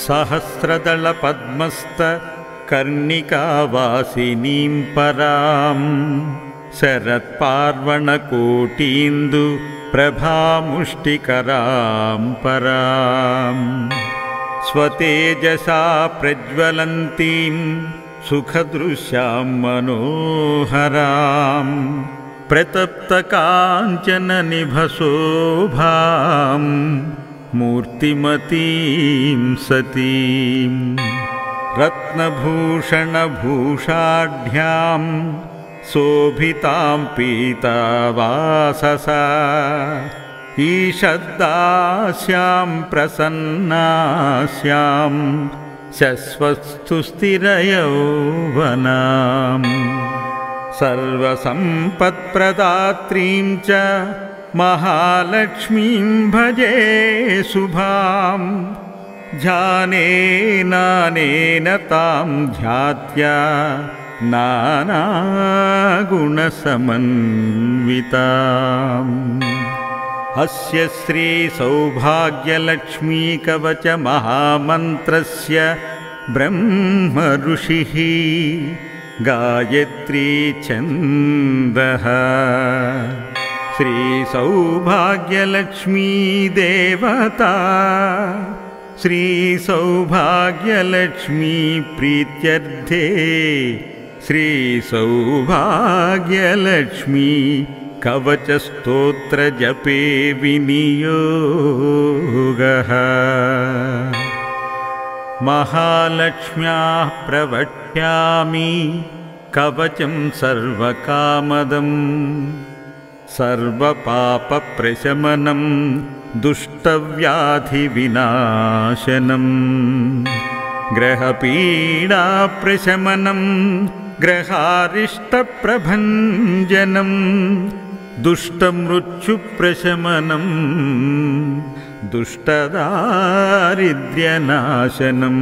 सहस्रदलपद्मस्तकर्णिकावासिनीं परां शरत्पार्वणकोटीन्दु प्रभामुष्टिकरां परां स्वतेजसा प्रज्वलन्तीं सुखदृश्यां मनोहरां प्रतप्तकाञ्चननिभशोभां मूर्तिमतीं सतीं रत्नभूषणभूषाढ्यां शोभितां पीतावाससा ईषद्दास्यां प्रसन्नास्यां शश्वत्सुस्थिरयौवनां सर्वसम्पत्प्रदात्रीं च महालक्ष्मीं भजे शुभां ध्यानेनानेन तां ध्यात्या नानागुणसमन्विताम् अस्य श्रीसौभाग्यलक्ष्मीकवचमहामन्त्रस्य ब्रह्म ऋषिः गायत्री छन्दः श्रीसौभाग्यलक्ष्मी देवता श्रीसौभाग्यलक्ष्मी प्रीत्यर्थे श्रीसौभाग्यलक्ष्मी कवचस्तोत्रजपे विनियोगः महालक्ष्म्याः प्रवक्ष्यामि कवचं सर्वकामदं सर्वपापप्रशमनं दुष्टव्याधिविनाशनं ग्रहपीडाप्रशमनं ग्रहारिष्टप्रभञ्जनं दुष्टमृत्युप्रशमनं दुष्टदारिद्र्यनाशनं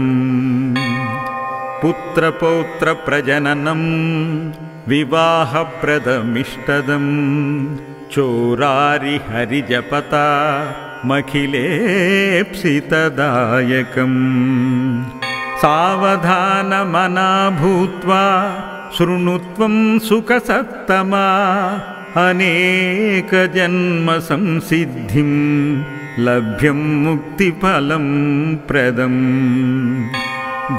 पुत्रपौत्रप्रजननं विवाहप्रदमिष्टदं चोरारिहरिजपता मखिलेप्सितदायकम् सावधानमना भूत्वा शृणुत्वं सुखसत्तमा अनेकजन्मसंसिद्धिं लभ्यं मुक्तिफलं प्रदम्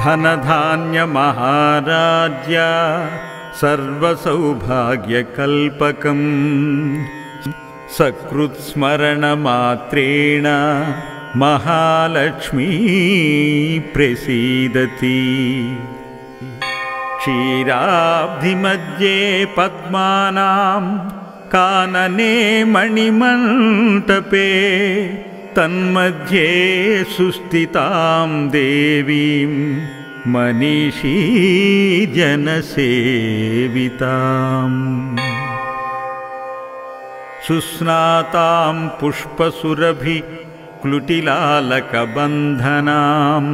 धनधान्यमहाराज्य सर्वसौभाग्यकल्पकम् सकृत्स्मरणमात्रेण महालक्ष्मी प्रसीदति क्षीराब्धिमध्ये पद्मानां कानने मणिमण्टपे तन्मध्ये सुस्थितां देवीं मनीषी जनसेविताम् सुस्नातां पुष्पसुरभिक्लुटिलालकबन्धनां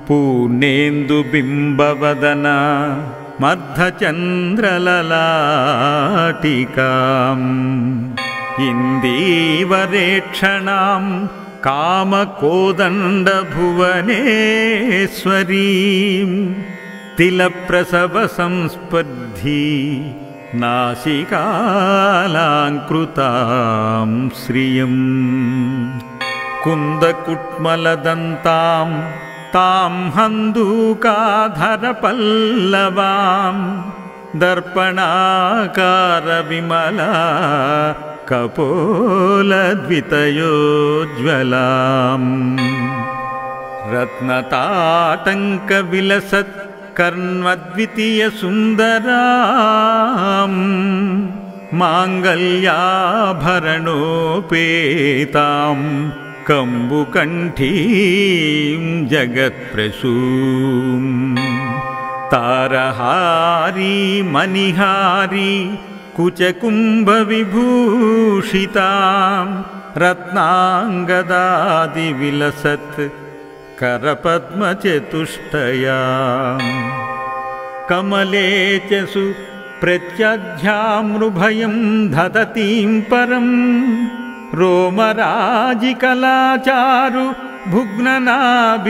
पूर्णेन्दुबिम्बवदना मर्धचन्द्रललाटिकाम् इन्दीवरेक्षणां कामकोदण्डभुवनेश्वरीं तिलप्रसवसंस्पर्धी नासिकालाङ्कृतां श्रियम् कुन्दकुट्मलदन्तां तां हन्दूकाधरपल्लवां दर्पणाकारविमला कपोलद्वितयोज्ज्वलाम् रत्नताटङ्कविलसत् कर्णद्वितीयसुन्दराम् माङ्गल्याभरणोपेतां कम्बुकण्ठीं जगत्प्रसूं तारहारी मणिहारी कुचकुम्भविभूषितां रत्नाङ्गदादिविलसत् करपद्मचतुष्टयाम् कमले च सुप्रत्यध्यामृभयं ददतीं परं रोमराजिकलाचारु भुग्ननाभितलोदरीं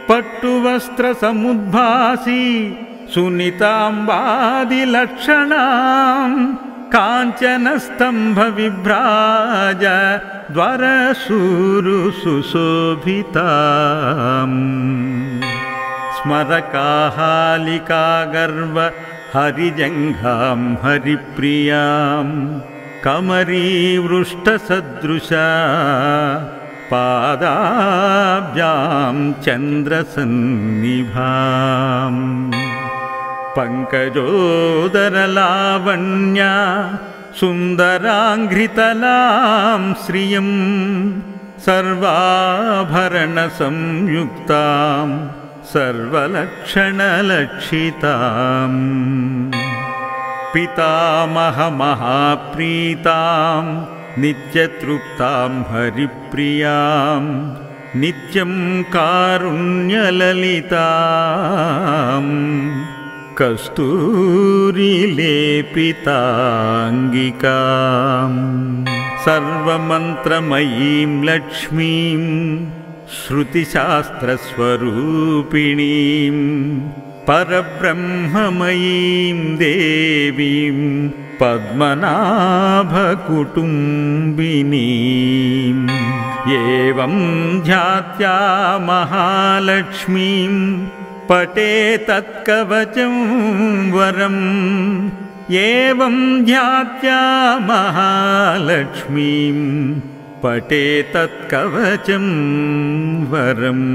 पट्टुवस्त्रसमुद्भासी सुनीताम्बादिलक्षणां काञ्चनस्तम्भविभ्राज द्वारसूरुसुशोभिताम् स्मरकाहालिकागर्व हरिजङ्घां हरिप्रियां कमरीवृष्टसदृशा पादाभ्यां चन्द्रसन्निभाम् पङ्कजोदरलावण्या सुन्दराङ्घ्रितलां श्रियं सर्वाभरणसंयुक्तां सर्वलक्षणलक्षिताम् पितामहमहाप्रीतां नित्यतृप्तां हरिप्रियां नित्यं कारुण्यललितां कस्तूरिलेपिताङ्गिकां सर्वमन्त्रमयीं लक्ष्मीं श्रुतिशास्त्रस्वरूपिणीं परब्रह्ममयीं देवीं पद्मनाभकुटुम्बिनीम् एवं ध्यात्या महालक्ष्मीं पठे तत्कवचं वरम् एवं ध्यात्या महालक्ष्मीं पठे तत्कवचं वरम्।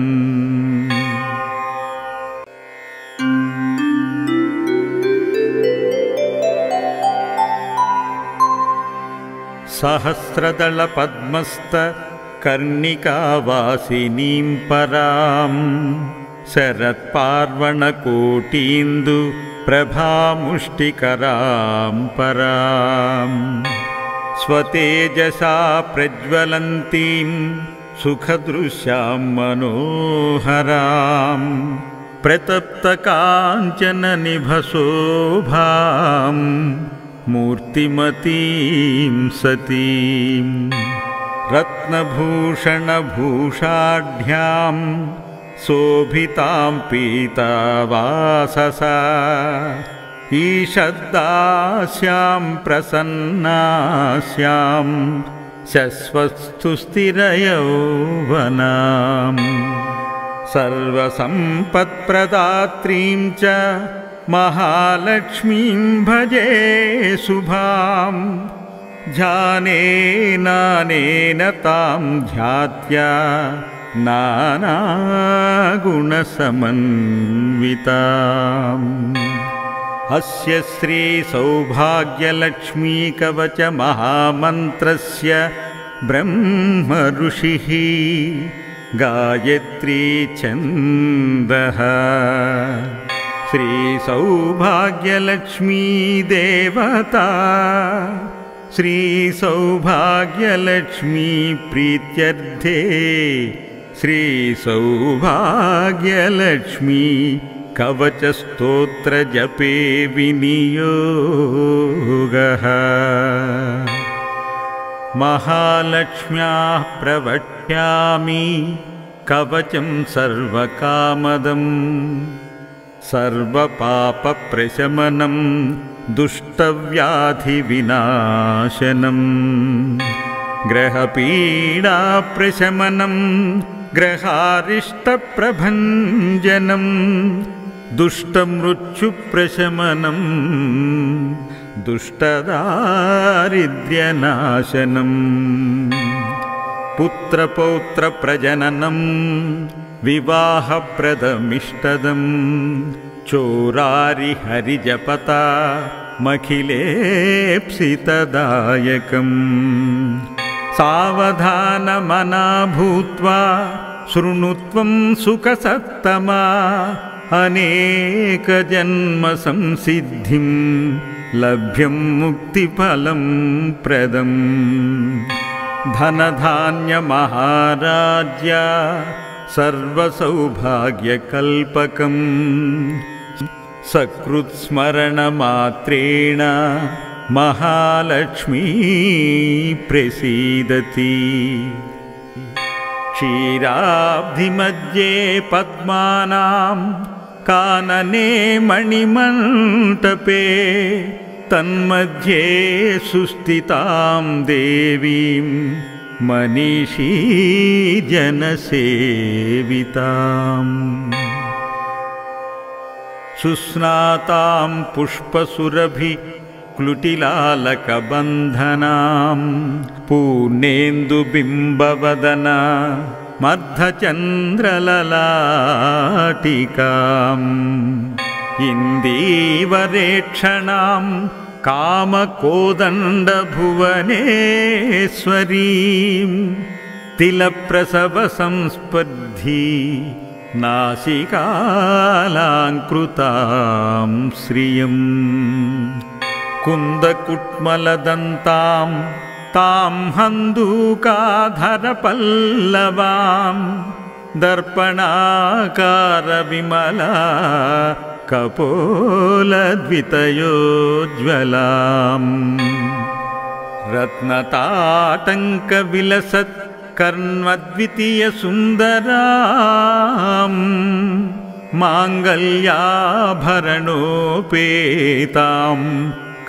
सहस्रदलपद्मस्तकर्णिकावासिनीं परां शरत्पार्वणकोटीन्दु प्रभामुष्टिकरां परां स्वतेजसा प्रज्वलन्तीं सुखदृश्यां मनोहरां प्रतप्तकाञ्चननिभशोभां मूर्तिमतीं सतीं रत्नभूषणभूषाढ्यां शोभितां पीतावाससा ईषद्दास्यां प्रसन्नास्यां शश्वत्सुस्थिरयौवनां सर्वसम्पत्प्रदात्रीं च महालक्ष्मीं भजे शुभां ध्यानेनानेन तां ध्यात्या नानागुणसमन्विताम् अस्य श्रीसौभाग्यलक्ष्मीकवचमहामन्त्रस्य ब्रह्मऋषिः गायत्री छन्दः श्रीसौभाग्यलक्ष्मी देवता श्रीसौभाग्यलक्ष्मी प्रीत्यर्थे श्रीसौभाग्यलक्ष्मी कवचस्तोत्रजपे विनियोगः। महालक्ष्म्याः प्रवक्ष्यामि कवचं सर्वकामदम् सर्वपापप्रशमनं दुष्टव्याधिविनाशनं ग्रहपीडाप्रशमनं ग्रहारिष्टप्रभञ्जनं दुष्टमृत्युप्रशमनं दुष्टदारिद्र्यनाशनं पुत्रपौत्रप्रजननं विवाहप्रदमिष्टदं चोरारिहरिजपता मखिलेप्सितदायकम् सावधानमना भूत्वा शृणुत्वं सुखसत्तमा अनेकजन्मसंसिद्धिं लभ्यं मुक्तिफलं प्रदम् धनधान्यमहाराज्य सर्वसौभाग्यकल्पकम् सकृत्स्मरणमात्रेण महालक्ष्मी प्रसीदति क्षीराब्धिमध्ये पद्मानां कानने मणिमण्टपे तन्मध्ये सुस्थितां देवीं मनीषी जनसेविताम् सुस्नातां पुष्पसुरभि क्लुटिलालकबन्धनां पूर्णेन्दुबिम्बवदना मर्धचन्द्रललाटिकाम् इन्दीवरेक्षणां कामकोदण्डभुवनेश्वरीं तिलप्रसवसंस्पर्धी नासिकालाङ्कृतां श्रियम् कुन्दकुट्मलदन्तां तां हन्दूकाधरपल्लवां दर्पणाकारविमला कपोलद्वितयोज्ज्वलाम् रत्नताटङ्कविलसत् कर्णद्वितीयसुन्दरां माङ्गल्याभरणोपेतां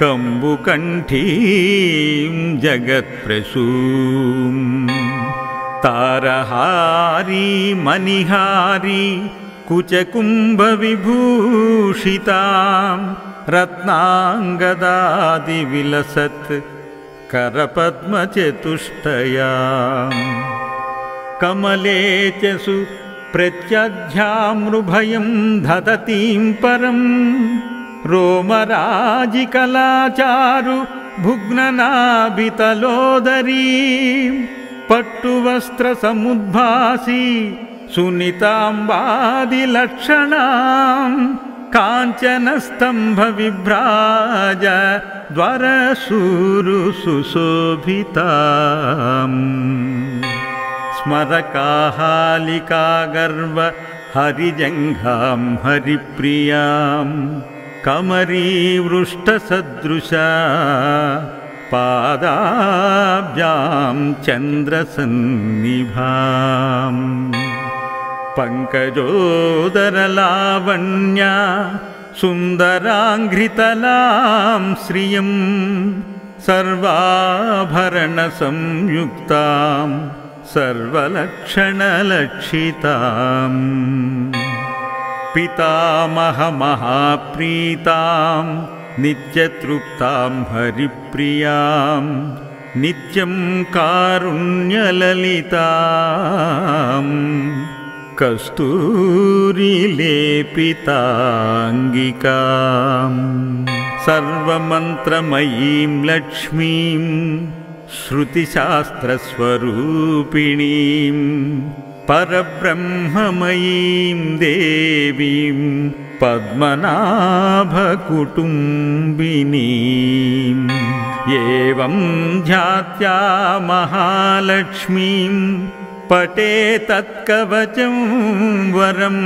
कम्बुकण्ठीं जगत्प्रसूं तारहारी मणिहारी कुचकुम्भविभूषितां रत्नाङ्गदादिविलसत् करपद्मचतुष्टयाम् कमले च सुप्रत्यध्यामृभयं दधतीं परं रोमराजिकलाचारु भुग्ननाभितलोदरीं पट्टुवस्त्रसमुद्भासी सुनीताम्बादिलक्षणां काञ्चनस्तम्भविभ्राज द्वारशूरुसुशोभिताम् स्मरकाहालिकागर्व हरिजङ्घां हरिप्रियां कमरीवृष्टसदृशा पादाब्जां चन्द्रसन्निभाम् पङ्कजोदरलावण्या सुन्दराङ्घ्रितलां श्रियं सर्वाभरणसंयुक्तां सर्वलक्षणलक्षिताम् पितामहमहाप्रीतां नित्यतृप्तां हरिप्रियां नित्यं कारुण्यललिताम् कस्तूरिलेपिताङ्गिकाम् सर्वमन्त्रमयीं लक्ष्मीं श्रुतिशास्त्रस्वरूपिणीं परब्रह्ममयीं देवीं पद्मनाभकुटुम्बिनीम् एवं ध्यात्या महालक्ष्मीं पटे तत्कवचं वरम्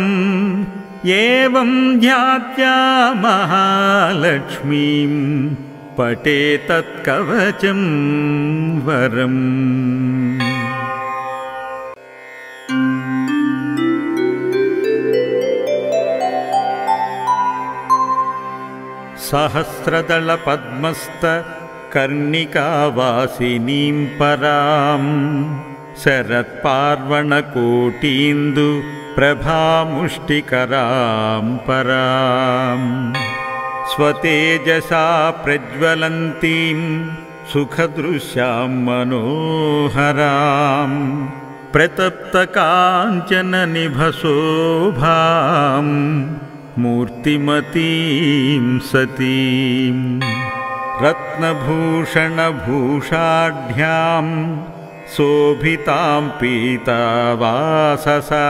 एवं ध्यात्या महालक्ष्मीं पटे तत्कवचं वरम् सहस्रदलपद्मस्तकर्णिकावासिनीं परां शरत्पार्वणकोटीन्दु प्रभामुष्टिकरां परां स्वतेजसा प्रज्वलन्तीं सुखदृश्यां मनोहरां प्रतप्तकाञ्चननिभशोभां मूर्तिमतीं सतीं रत्नभूषणभूषाढ्यां शोभितां पीतावाससा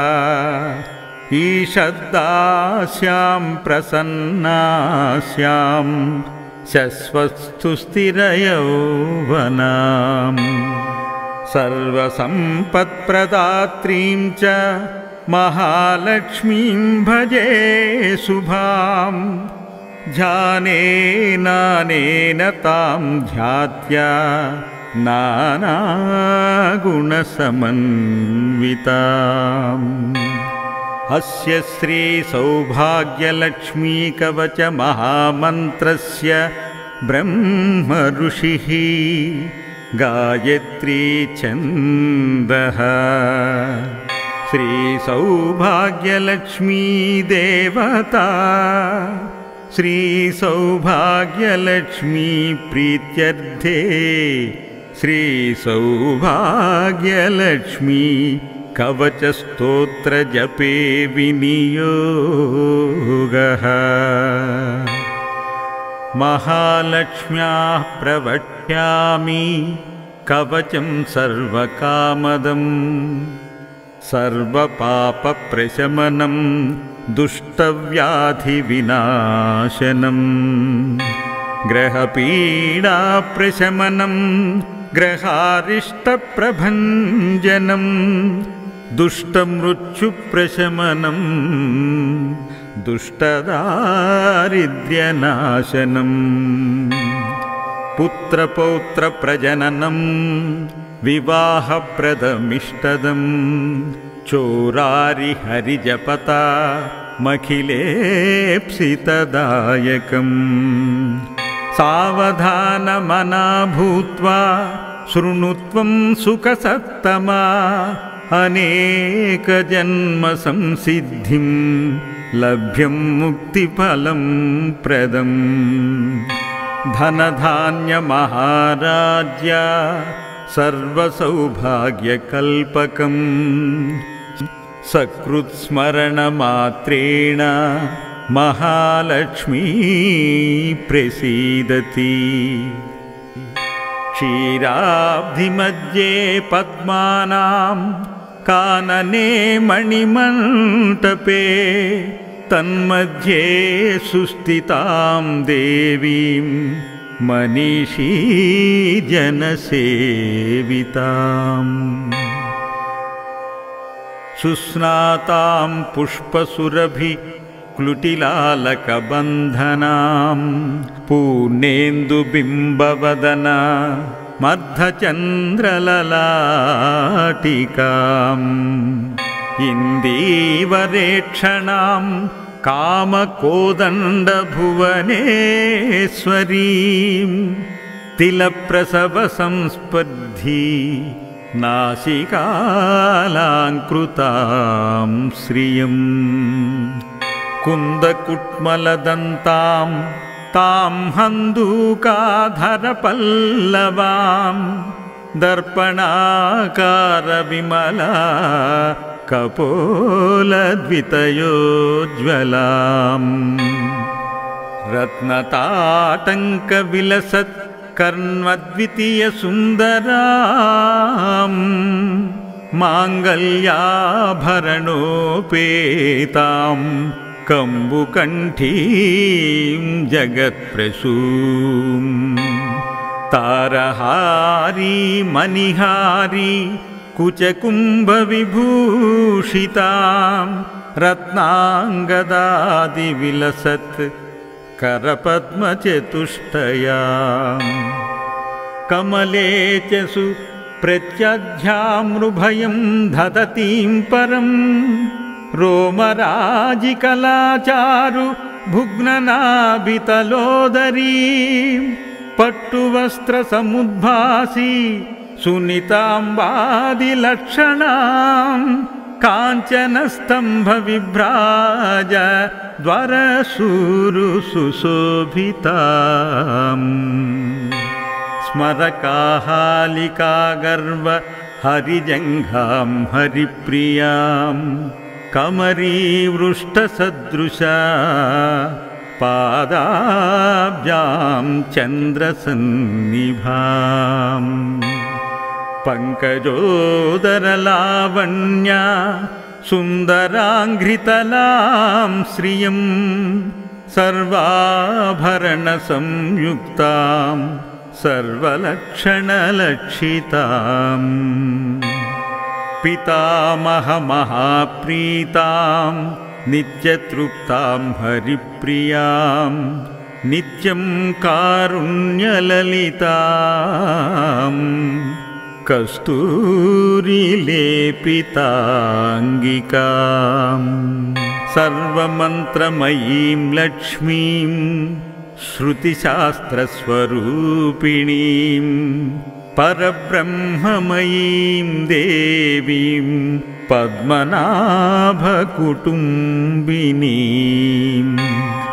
ईषद्दास्यां प्रसन्नास्यां शश्वत्सुस्थिरयौवनां सर्वसम्पत्प्रदात्रीं च महालक्ष्मीं भजे शुभां ध्यानेनानेन तां ध्यात्या नानागुणसमन्विताम् अस्य श्री सौभाग्यलक्ष्मी कवच महामन्त्रस्य ब्रह्म ऋषिः गायत्री छन्दः श्री सौभाग्यलक्ष्मी देवता श्री सौभाग्यलक्ष्मी प्रीत्यर्थे श्री सौभाग्यलक्ष्मी कवचस्तोत्र जपे विनियोगः महालक्ष्म्याः प्रवक्ष्यामि कवचं सर्वकामदम् सर्वपापप्रशमनं दुष्टव्याधिविनाशनम् ग्रहपीडाप्रशमनं ग्रहारिष्टप्रभञ्जनं दुष्टमृत्युप्रशमनं दुष्टदारिद्र्यनाशनम् पुत्रपौत्रप्रजननं विवाहप्रदमिष्टदम् चोरारिहरिजपता मखिलेप्सितदायकम् सावधानमना भूत्वा शृणुत्वं सुखसत्तमा अनेकजन्मसंसिद्धिं लभ्यं मुक्तिफलं प्रदम् धनधान्यमहाराज्य सर्वसौभाग्यकल्पकम् सकृत्स्मरणमात्रेण महालक्ष्मी प्रसीदति क्षीराब्धिमध्ये पद्मानां कानने मणिमण्टपे तन्मध्ये सुस्थितां देवीं मनीषी जनसेविताम् सुस्नातां पुष्पसुरभिक्लुटिलालकबन्धनां पूर्णेन्दुबिम्बवदना मर्धचन्द्रललाटिकाम् इन्दीवरेक्षणां कामकोदण्डभुवनेश्वरीं तिलप्रसवसंस्पर्धी नासिकालाङ्कृतां श्रियम् कुन्दकुट्मलदन्तां तां हन्दूकाधरपल्लवां दर्पणाकारविमला कपोलद्वितयोज्ज्वलाम् रत्नताटङ्कविलसत् कर्णद्वितीयसुन्दराम् माङ्गल्याभरणोपेतां कम्बुकण्ठीं जगत्प्रसूं तारहारी मणिहारी कुचकुम्भविभूषितां रत्नाङ्गदादिविलसत् करपद्मचतुष्टयाम् कमले च सुप्रत्यध्यामृभयं दधतीं परं रोमराजिकलाचारु भुग्ननाभितलोदरीं पट्टुवस्त्रसमुद्भासी सुनीताम्बादिलक्षणां काञ्चनस्तम्भविभ्राज द्वारसूरुसुशोभिताम् स्मरकाहालिकागर्व हरिजङ्घां हरिप्रियां कमरीवृष्टसदृशा पादाब्जां चन्द्रसन्निभाम् पङ्कजोदरलावण्या सुन्दराङ्घ्रितलां श्रियं सर्वाभरणसंयुक्तां सर्वलक्षणलक्षिताम् पितामहमहाप्रीतां नित्यतृप्तां हरिप्रियां नित्यं कारुण्यललितां कस्तूरिलेपिताङ्गिकाम् सर्वमन्त्रमयीं लक्ष्मीं श्रुतिशास्त्रस्वरूपिणीं परब्रह्ममयीं देवीं पद्मनाभकुटुम्बिनीम्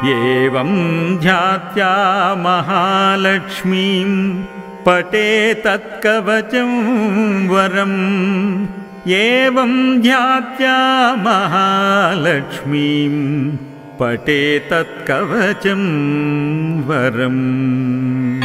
एवं ध्यात्या महालक्ष्मीं पठे तत्कवचं वरम् एवं ध्यात्या महालक्ष्मीं पठे तत्कवचं वरम्।